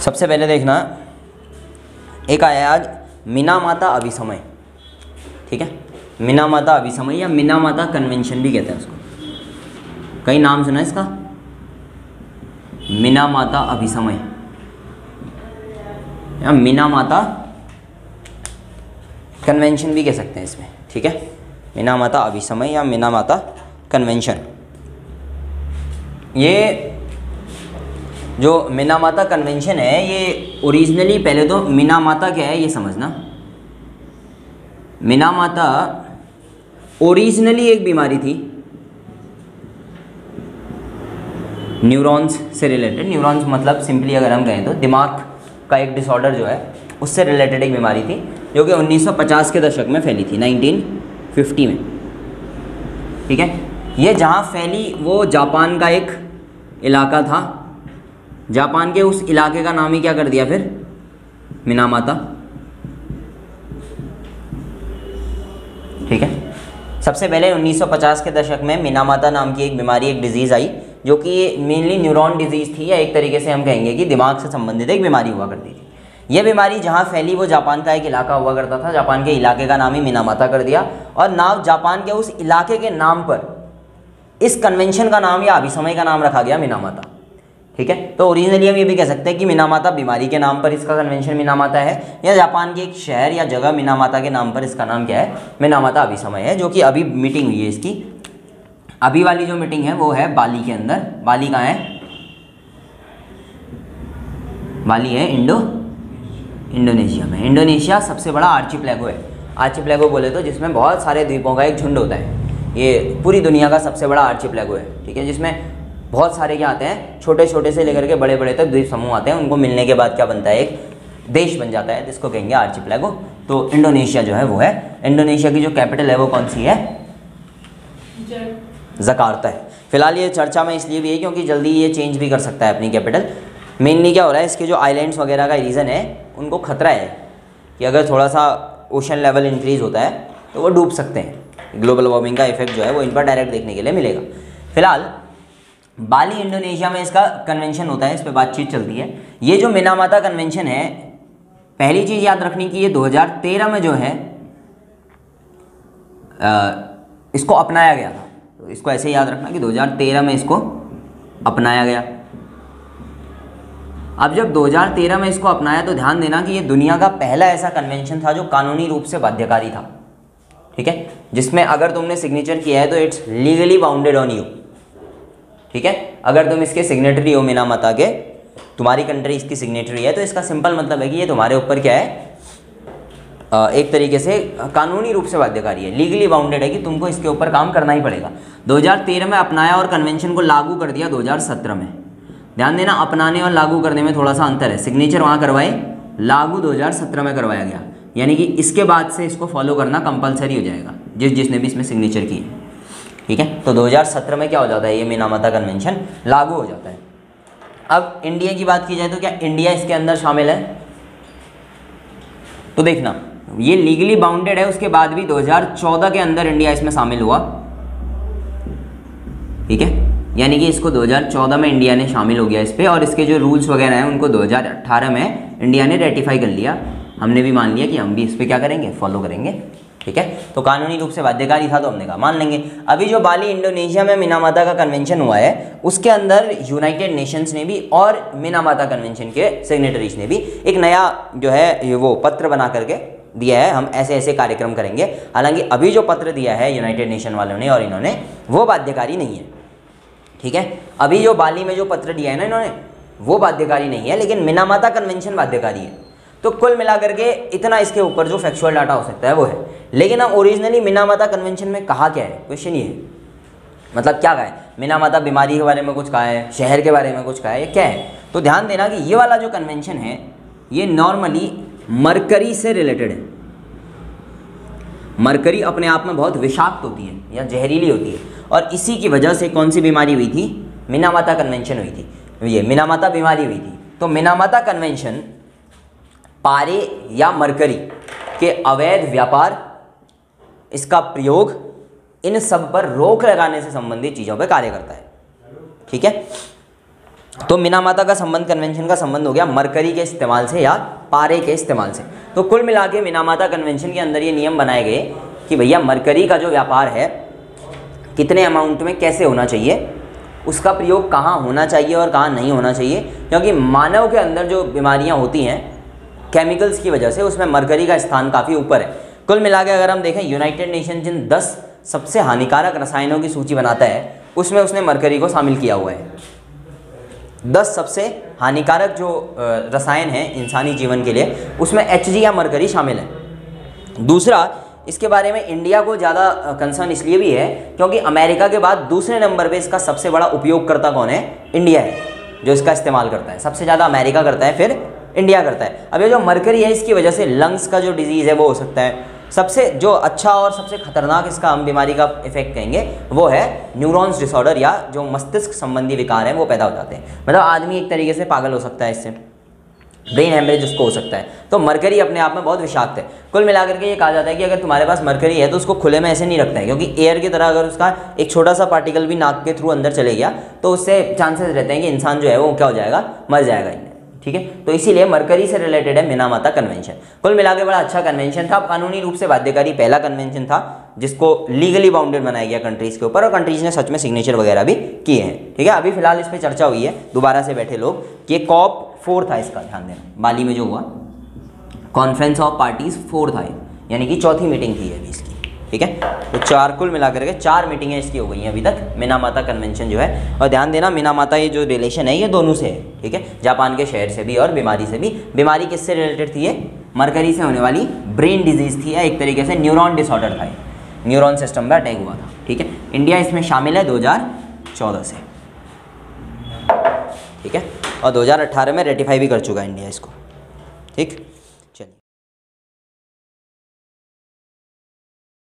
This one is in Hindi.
सबसे पहले देखना, एक आया आज मिनामाता अभिसमय, ठीक है। मिनामाता अभिसमय या मिनामाता कन्वेंशन भी कहते हैं उसको, कई नाम सुना है इसका। मिनामाता अभिसमय या मिनामाता कन्वेंशन भी कह सकते हैं इसमें, ठीक है। मिनामाता अभिसमय या मिनामाता कन्वेंशन, ये जो मिनामाता कन्वेंशन है ये ओरिजिनली, पहले तो मिनामाता क्या है ये समझना। मिनामाता ओरिजिनली एक बीमारी थी न्यूरॉन्स से रिलेटेड। न्यूरॉन्स मतलब सिंपली अगर हम कहें तो दिमाग का एक डिसऑर्डर जो है उससे रिलेटेड एक बीमारी थी, जो कि 1950 के दशक में फैली थी, 1950 में, ठीक है। ये जहाँ फैली वो जापान का एक इलाका था, जापान के उस इलाके का नाम ही क्या कर दिया फिर, मिनामाता, ठीक है। सबसे पहले 1950 के दशक में मिनामाता नाम की एक बीमारी, एक डिजीज़ आई, जो कि मेनली न्यूरॉन डिजीज़ थी, या एक तरीके से हम कहेंगे कि दिमाग से संबंधित एक बीमारी हुआ करती थी। यह बीमारी जहाँ फैली वो जापान का एक इलाका हुआ करता था, जापान के इलाके का नाम ही मिनामाता कर दिया, और नाम जापान के उस इलाके के नाम पर इस कन्वेंशन का नाम या अभिसमय का नाम रखा गया मिनामाता, ठीक है। तो ओरिजिनली हम ये भी कह सकते हैं कि मिनामाता बीमारी के नाम पर इसका कन्वेंशन मिनामाता है, या जापान के एक शहर या जगह मिनामाता के नाम पर इसका नाम क्या है, मिनामाता अभिसमय है, जो कि अभी मीटिंग हुई है इसकी। अभी वाली जो मीटिंग है वो है बाली के अंदर। बाली कहाँ है, बाली है इंडोनेशिया में। इंडोनेशिया सबसे बड़ा आर्चिपेलागो है। आर्चिपेलागो बोले तो जिसमें बहुत सारे द्वीपों का एक झुंड होता है, ये पूरी दुनिया का सबसे बड़ा आर्चिपेलागो है, ठीक है, जिसमें बहुत सारे क्या आते हैं, छोटे छोटे से लेकर के बड़े बड़े तक द्वीप समूह आते हैं। उनको मिलने के बाद क्या बनता है, एक देश बन जाता है, जिसको कहेंगे आर्चिपेलागो। तो इंडोनेशिया जो है वो है। इंडोनेशिया की जो कैपिटल है वो कौन सी है, जकार्ता है। फिलहाल ये चर्चा में इसलिए भी है क्योंकि जल्दी ये चेंज भी कर सकता है अपनी कैपिटल। मेनली क्या हो रहा है, इसके जो आइलैंड्स वगैरह का रीज़न है उनको खतरा है कि अगर थोड़ा सा ओशन लेवल इंक्रीज़ होता है तो वो डूब सकते हैं। ग्लोबल वार्मिंग का इफेक्ट जो है वो इन पर डायरेक्ट देखने के लिए मिलेगा। फिलहाल बाली इंडोनेशिया में इसका कन्वेंशन होता है, इस पर बातचीत चलती है। ये जो मिनामाता कन्वेंशन है, पहली चीज़ याद रखनी कि ये 2013 में जो है इसको अपनाया गया था। तो इसको ऐसे याद रखना कि 2013 में इसको अपनाया गया। अब जब 2013 में इसको अपनाया तो ध्यान देना कि ये दुनिया का पहला ऐसा कन्वेंशन था जो कानूनी रूप से बाध्यकारी था, ठीक है, जिसमें अगर तुमने सिग्नेचर किया है तो it's legally bounded on you, ठीक है। अगर तुम इसके सिग्नेटरी हो मिनामाता के, तुम्हारी कंट्री इसकी सिग्नेटरी है, तो इसका सिंपल मतलब है कि ये तुम्हारे ऊपर क्या है, एक तरीके से कानूनी रूप से बाध्यकारी है, लीगली बाउंडेड है कि तुमको इसके ऊपर काम करना ही पड़ेगा। 2013 में अपनाया और कन्वेंशन को लागू कर दिया 2017 में। ध्यान देना, अपनाने और लागू करने में थोड़ा सा अंतर है। सिग्नेचर वहाँ करवाए, लागू 2017 में करवाया गया, यानी कि इसके बाद से इसको फॉलो करना कंपलसरी हो जाएगा जिसने भी इसमें सिग्नेचर की है, ठीक है। तो 2017 में क्या हो जाता है, ये मिनामाता कन्वेंशन लागू हो जाता है। अब इंडिया की बात की जाए तो क्या इंडिया इसके अंदर शामिल है, तो देखना ये लीगली बाउंडेड है, उसके बाद भी 2014 के अंदर इंडिया इसमें शामिल हुआ, ठीक है। यानी कि इसको 2014 में इंडिया ने शामिल हो गया इस पर, और इसके जो रूल्स वगैरह हैं उनको 2018 में इंडिया ने रेटिफाई कर लिया। हमने भी मान लिया कि हम भी इस पर क्या करेंगे, फॉलो करेंगे, ठीक है। तो कानूनी रूप से बाध्यकारी था तो हमने कहा मान लेंगे। अभी जो बाली इंडोनेशिया में मिनामाता का कन्वेंशन हुआ है, उसके अंदर यूनाइटेड नेशंस ने भी और मिनामाता कन्वेंशन के सिग्नेटरीज ने भी एक नया जो है वो पत्र बना करके दिया है, हम ऐसे ऐसे कार्यक्रम करेंगे। हालांकि अभी जो पत्र दिया है यूनाइटेड नेशन वालों ने और इन्होंने, वो बाध्यकारी नहीं है, ठीक है। अभी जो बाली में जो पत्र दिया है ना इन्होंने, वो बाध्यकारी नहीं है, लेकिन मिनामाता कन्वेंशन बाध्यकारी है। तो कुल मिलाकर के इतना इसके ऊपर जो फैक्चुअल डाटा हो सकता है वो है। लेकिन अब ओरिजिनली मिनामाता कन्वेंशन में कहा क्या है, क्वेश्चन ये है, मतलब क्या कहा है, मिनामाता बीमारी के बारे में कुछ कहा है, शहर के बारे में कुछ कहा है, ये क्या है। तो ध्यान देना कि ये वाला जो कन्वेंशन है ये नॉर्मली मरकरी से रिलेटेड है। मरकरी अपने आप में बहुत विषाक्त होती है या जहरीली होती है, और इसी की वजह से कौन सी बीमारी हुई थी, मिनामाता कन्वेंशन हुई थी, ये मिनामाता बीमारी हुई थी। तो मिनामाता कन्वेंशन पारे या मरकरी के अवैध व्यापार, इसका प्रयोग, इन सब पर रोक लगाने से संबंधित चीज़ों पर कार्य करता है, ठीक है। तो मिनामाता का संबंध, कन्वेंशन का संबंध हो गया मरकरी के इस्तेमाल से या पारे के इस्तेमाल से। तो कुल मिला के मिनामाता कन्वेंशन के अंदर ये नियम बनाए गए कि भैया मरकरी का जो व्यापार है कितने अमाउंट में कैसे होना चाहिए, उसका प्रयोग कहाँ होना चाहिए और कहाँ नहीं होना चाहिए, क्योंकि मानव के अंदर जो बीमारियाँ होती हैं केमिकल्स की वजह से उसमें मरकरी का स्थान काफ़ी ऊपर है। कुल मिला के अगर हम देखें यूनाइटेड नेशन जिन 10 सबसे हानिकारक रसायनों की सूची बनाता है उसमें उसने मरकरी को शामिल किया हुआ है। 10 सबसे हानिकारक जो रसायन हैं इंसानी जीवन के लिए उसमें Hg या मरकरी शामिल है। दूसरा, इसके बारे में इंडिया को ज़्यादा कंसर्न इसलिए भी है क्योंकि अमेरिका के बाद दूसरे नंबर पे इसका सबसे बड़ा उपयोगकर्ता कौन है? इंडिया है जो इसका इस्तेमाल करता है। सबसे ज़्यादा अमेरिका करता है, फिर इंडिया करता है। अब ये जो मरकरी है इसकी वजह से लंग्स का जो डिजीज़ है वो हो सकता है। सबसे जो अच्छा और सबसे खतरनाक इसका हम बीमारी का इफेक्ट कहेंगे वो है न्यूरॉन्स डिसऑर्डर, या जो मस्तिष्क संबंधी विकार हैं वो पैदा हो जाते हैं। मतलब आदमी एक तरीके से पागल हो सकता है इससे, ब्रेन हेमरेज उसको हो सकता है। तो मरकरी अपने आप में बहुत विषाक्त है। कुल मिलाकर के ये कहा जाता है कि अगर तुम्हारे पास मरकरी है तो उसको खुले में ऐसे नहीं रखता है, क्योंकि एयर की तरह अगर उसका एक छोटा सा पार्टिकल भी नाक के थ्रू अंदर चले गया तो उससे चांसेस रहते हैं कि इंसान जो है वो क्या हो जाएगा, मर जाएगा। ठीक है, तो इसीलिए मरकरी से रिलेटेड है मिनामाता कन्वेंशन। कुल मिलाकर बड़ा अच्छा कन्वेंशन था, कानूनी रूप से बाध्यकारी पहला कन्वेंशन था जिसको लीगली बाउंडेड बनाया गया कंट्रीज़ के ऊपर, और कंट्रीज़ ने सच में सिग्नेचर वगैरह भी किए हैं। ठीक है, अभी फिलहाल इस पर चर्चा हुई है दोबारा से बैठे लोग कि COP 4 था, इसका ध्यान देना, बाली में जो हुआ कॉन्फ्रेंस ऑफ पार्टीज 4 था, यानी कि चौथी मीटिंग थी अभी इसकी। ठीक है, तो 4 कुल मिलाकर के 4 मीटिंगें इसकी हो गई हैं अभी तक मिनामाता कन्वेंशन जो है। और ध्यान देना मिनामाता ये जो रिलेशन है ये दोनों से है। ठीक है, जापान के शहर से भी और बीमारी से भी। बीमारी किससे रिलेटेड थी? ये मरकरी से होने वाली ब्रेन डिजीज़ थी, या एक तरीके से न्यूरॉन डिसऑर्डर था, न्यूरॉन सिस्टम में अटैक हुआ था। ठीक है, इंडिया इसमें शामिल है 2014 से। ठीक है, और 2018 में रेटिफाई भी कर चुका है इंडिया इसको। ठीक।